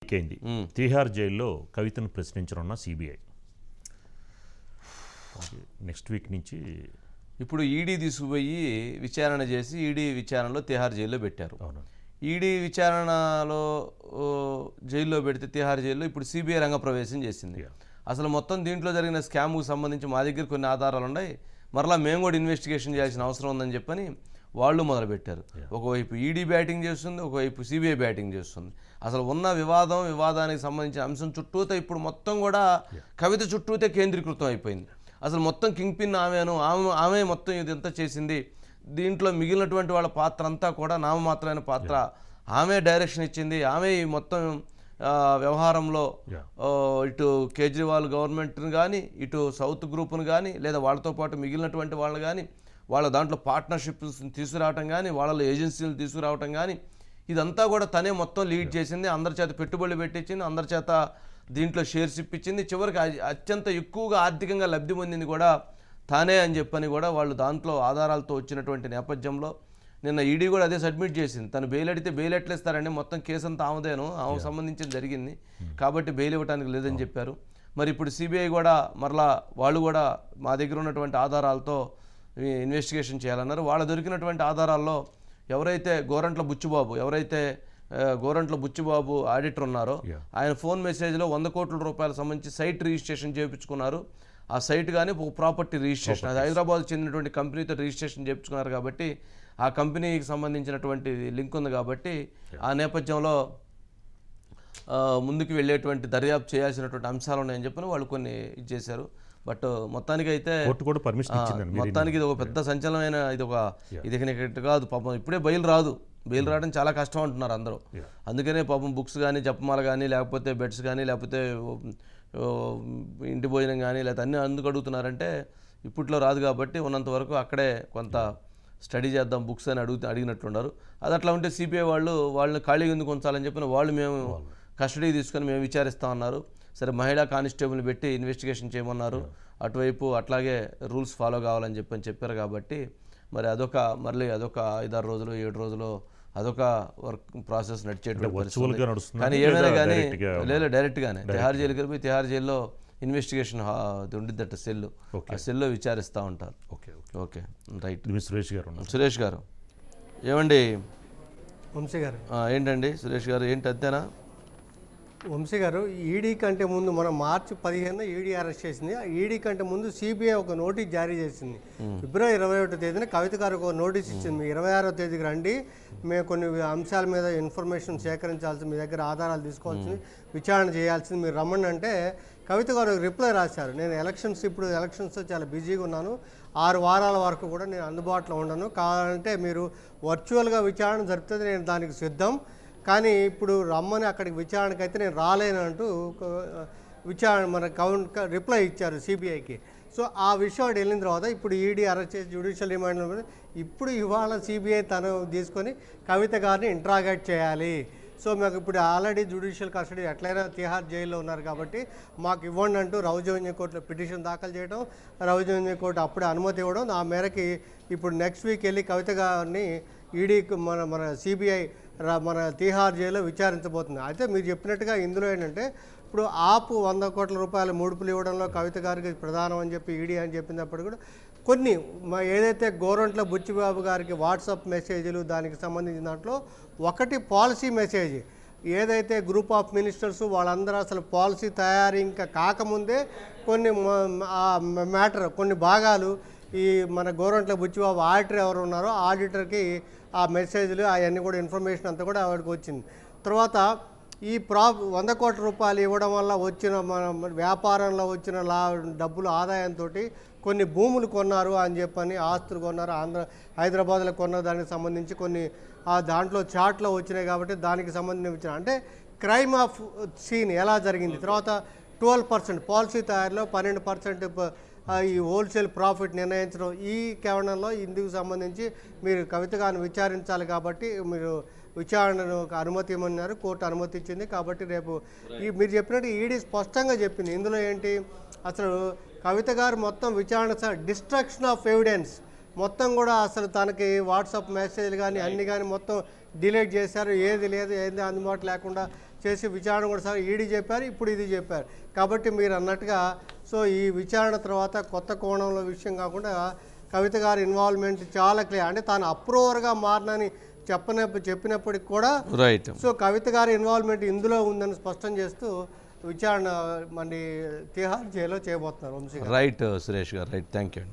అయింది. తిహార్ జైల్లో కవితను ప్రశ్నించనున్న సిబిఐ నెక్స్ట్ వీక్ నుంచి ఇప్పుడు ఈడీ తీసుకుపోయి విచారణ చేసి ఈడీ విచారణలో తిహార్ జైల్లో పెట్టారు. ఈడీ విచారణలో జైల్లో పెడితే తిహార్ జైల్లో ఇప్పుడు సిబిఐ రంగప్రవేశం చేసింది. అసలు మొత్తం దీంట్లో జరిగిన స్కామ్కు సంబంధించి మా దగ్గర కొన్ని ఆధారాలు ఉన్నాయి, మరలా మేము కూడా ఇన్వెస్టిగేషన్ చేయాల్సిన అవసరం ఉందని చెప్పని వాళ్ళు మొదలుపెట్టారు. ఒకవైపు ఈడీ బ్యాటింగ్ చేస్తుంది, ఒకవైపు సిబిఐ బ్యాటింగ్ చేస్తుంది. అసలు ఉన్న వివాదానికి సంబంధించిన అంశం చుట్టూతో ఇప్పుడు మొత్తం కూడా కవిత చుట్టూతే కేంద్రీకృతం అయిపోయింది. అసలు మొత్తం కింగ్ పిన్ ఆమె మొత్తం ఇదంతా చేసింది. దీంట్లో మిగిలినటువంటి వాళ్ళ పాత్ర అంతా కూడా నామమాత్రమైన పాత్ర. ఆమె డైరెక్షన్ ఇచ్చింది, ఆమె ఈ మొత్తం వ్యవహారంలో ఇటు కేజ్రీవాల్ గవర్నమెంట్ని కానీ, ఇటు సౌత్ గ్రూప్ను కానీ, లేదా వాళ్ళతో పాటు మిగిలినటువంటి వాళ్ళని కానీ, వాళ్ళ దాంట్లో పార్ట్నర్షిప్స్ తీసుకురావటం కానీ, వాళ్ళ ఏజెన్సీలు తీసుకురావటం కానీ, ఇదంతా కూడా తనే మొత్తం లీడ్ చేసింది. అందరి చేత పెట్టుబడులు పెట్టించింది, అందరి చేత దీంట్లో షేర్స్ ఇప్పించింది. చివరికి అత్యంత ఎక్కువగా ఆర్థికంగా లబ్ధి పొందింది కూడా తానే అని చెప్పని కూడా వాళ్ళు దాంట్లో ఆధారాలతో వచ్చినటువంటి నేపథ్యంలో నిన్న ఈడీ కూడా అదే సబ్మిట్ చేసింది. తను బెయిల్ అడిగితే బెయిల్ ఎట్లా ఇస్తారండి, మొత్తం కేసు అంతా ఆమెకు సంబంధించింది జరిగింది కాబట్టి బెయిల్ ఇవ్వడానికి లేదని చెప్పారు. మరి ఇప్పుడు సిబిఐ కూడా మరలా వాళ్ళు కూడా మా దగ్గర ఉన్నటువంటి ఆధారాలతో ఇన్వెస్టిగేషన్ చేయాలన్నారు. వాళ్ళ దొరికినటువంటి ఆధారాల్లో ఎవరైతే గోరంట్ల బుచ్చిబాబు ఆడిటర్ ఉన్నారో ఆయన ఫోన్ మెసేజ్లో 100 కోట్ల రూపాయల సంబంధించి సైట్ రిజిస్ట్రేషన్ చేయించుకున్నారు. ఆ సైట్ కానీ ఒక ప్రాపర్టీ రిజిస్ట్రేషన్, అది హైదరాబాద్ చెందినటువంటి కంపెనీతో రిజిస్ట్రేషన్ చేయించుకున్నారు కాబట్టి ఆ కంపెనీకి సంబంధించినటువంటి లింక్ ఉంది కాబట్టి ఆ నేపథ్యంలో ముందుకు వెళ్ళేటువంటి దర్యాప్తు చేయాల్సినటువంటి అంశాలు ఉన్నాయని చెప్పని వాళ్ళు కొన్ని ఇచ్చేశారు. బట్ మొత్తానికి అయితే మొత్తానికి ఇది ఒక పెద్ద సంచలనమైన ఇది కాదు. పాపం ఇప్పుడే బెయిల్ రావడం చాలా కష్టం అంటున్నారు అందరూ. అందుకనే పాపం బుక్స్ కానీ, జపమాల కానీ, లేకపోతే బెడ్స్ కానీ, లేకపోతే ఇంటి భోజనం కానీ, లేకపోతే అన్నీ అందుకు అడుగుతున్నారంటే ఇప్పట్లో రాదు కాబట్టి ఉన్నంత వరకు అక్కడే కొంత స్టడీ చేద్దాం బుక్స్ అని అడిగినట్లున్నారు. అది అట్లా ఉంటే సిపిఐ వాళ్ళని ఖాళీగా ఎందుకు ఉంచాలని చెప్పిన వాళ్ళు మేము కస్టడీ తీసుకొని మేము విచారిస్తామన్నారు. సరే, మహిళా కానిస్టేబుల్ని పెట్టి ఇన్వెస్టిగేషన్ చేయమన్నారు. అటువైపు అట్లాగే రూల్స్ ఫాలో కావాలని చెప్పారు కాబట్టి మరి అదొక 5-6 రోజులు 7 రోజులు అదొక వర్క్ ప్రాసెస్ నడిచేటువంటి పరిస్థితి. కానీ ఏమైనా కానీ డైరెక్ట్గానే తిహార్ జైలుకి వెళ్ళిపోయి తిహార్ జైల్లో ఇన్వెస్టిగేషన్ ఉండిద్దట సెల్, ఆ సెల్లో విచారిస్తూ ఉంటారు. Okay right. సురేష్ గారు ఏమండి? వంశీ గారు ఏంటండి? సురేష్ గారు ఏంటి అంతేనా? వంశీ గారు, ఈడీ కంటే ముందు మనం మార్చి 15 ఈడీ అరెస్ట్ చేసింది. ఈడీ కంటే ముందు సిబిఐ ఒక నోటీస్ జారీ చేసింది. ఫిబ్రవరి 21వ తేదీన కవిత గారు ఒక నోటీస్ ఇచ్చింది. మీ 26వ తేదీకి రండి, మేము కొన్ని అంశాల మీద ఇన్ఫర్మేషన్ సేకరించాల్సింది, మీ దగ్గర ఆధారాలు తీసుకోవాల్సింది, విచారణ చేయాల్సింది, మీరు రమ్మని అంటే కవిత గారు రిప్లై రాశారు. నేను ఇప్పుడు ఎలక్షన్స్తో చాలా బిజీగా ఉన్నాను, 6 వారాల వరకు కూడా నేను అందుబాటులో ఉండను, కావాలంటే మీరు వర్చువల్గా విచారణ జరిపితే నేను దానికి సిద్ధం, కానీ ఇప్పుడు రమ్మని అక్కడికి విచారణకు అయితే నేను రాలేనంటూ రిప్లై ఇచ్చారు సిబిఐకి. సో ఆ విషయం అక్కడ వెళ్ళిన తర్వాత ఇప్పుడు ఈడీ అరెస్ట్ చేసి జ్యుడిషియల్ రిమాండ్లో ఇప్పుడు ఇవాళ సిబిఐ తను తీసుకొని కవిత గారిని ఇంట్రాగేట్ చేయాలి. సో మాకు ఇప్పుడు ఆల్రెడీ జ్యుడిషియల్ కస్టడీ ఎట్లయినా తిహార్ జైల్లో ఉన్నారు కాబట్టి మాకు ఇవ్వండి అంటూ రౌజన్య కోర్టులో పిటిషన్ దాఖలు చేయడం, రౌజన్య కోర్టు అప్పుడే అనుమతి ఇవ్వడం, ఆ మేరకి ఇప్పుడు నెక్స్ట్ వీక్ వెళ్ళి కవిత గారిని ఈడీకి మన సిబిఐ మన తిహార్ జైల్లో విచారించబోతుంది. అయితే మీరు చెప్పినట్టుగా ఇందులో ఏంటంటే ఇప్పుడు 100 కోట్ల రూపాయల ముడుపులు ఇవ్వడంలో కవిత గారికి ప్రధానం అని చెప్పి ఈడీ అని చెప్పినప్పుడు కూడా కొన్ని ఏదైతే గోరంట్ల బుచ్చిబాబు గారికి వాట్సాప్ మెసేజ్లు దానికి సంబంధించిన దాంట్లో ఒకటి పాలసీ మెసేజ్, ఏదైతే గ్రూప్ ఆఫ్ మినిస్టర్స్ వాళ్ళందరూ అసలు పాలసీ తయారీ ఇంకా కాకముందే కొన్ని కొన్ని భాగాలు ఈ మన గోరంట్ల బుచ్చిబాబు ఆడిటర్ ఎవరు ఉన్నారో ఆడిటర్కి ఆ మెసేజ్లు అవన్నీ కూడా ఇన్ఫర్మేషన్ అంతా కూడా ఆవిడకి వచ్చింది. తర్వాత ఈ 100 కోట్ల రూపాయలు ఇవ్వడం వల్ల వచ్చిన మన వ్యాపారంలో వచ్చిన డబ్బులు ఆదాయంతో కొన్ని భూములు కొన్నారు అని చెప్పని, ఆస్తులు కొన్నారు, హైదరాబాద్లో కొన్న దానికి సంబంధించి కొన్ని దాంట్లో చాట్లో వచ్చినాయి కాబట్టి దానికి సంబంధించిన విచారణ అంటే క్రైమ్ ఆఫ్ సీన్ ఎలా జరిగింది. తర్వాత 12% పాలసీ తయారీలో 12% ఈ హోల్సేల్ ప్రాఫిట్ నిర్ణయించడం, ఈ కోణంలో ఇందుకు సంబంధించి మీరు కవిత గారిని విచారించాలి కాబట్టి మీరు విచారణను అనుమతి ఇవ్వమన్నారు, కోర్టు అనుమతి ఇచ్చింది. కాబట్టి రేపు మీరు చెప్పినట్టు ఈడీ స్పష్టంగా చెప్పింది. ఇందులో ఏంటి అసలు కవిత గారు మొత్తం విచారణ డిస్ట్రక్షన్ ఆఫ్ ఎవిడెన్స్ మొత్తం కూడా అసలు తనకి వాట్సాప్ మెసేజ్లు కానీ అన్నీ కానీ మొత్తం డిలీట్ చేశారు, ఏది లేదు ఏది అందుబాటు లేకుండా చేసి విచారణ కూడా సార్ ఈడీ చెప్పారు, ఇప్పుడు ఇది చెప్పారు. కాబట్టి మీరు అన్నట్టుగా సో ఈ విచారణ తర్వాత కొత్త కోణంలో విషయం కాకుండా కవిత గారి ఇన్వాల్వ్మెంట్ చాలా క్లియర్. అంటే తాను అప్రూవర్గా మారినని చెప్పినప్పటికి కూడా రైట్. సో కవిత గారి ఇన్వాల్వ్మెంట్ ఇందులో ఉందని స్పష్టం చేస్తూ విచారణ మన తిహార్ జైల్లో చేయబోతున్నారు వంశీ గారు. రైట్ సురేష్ గారు, రైట్, థ్యాంక్ యూ అండి.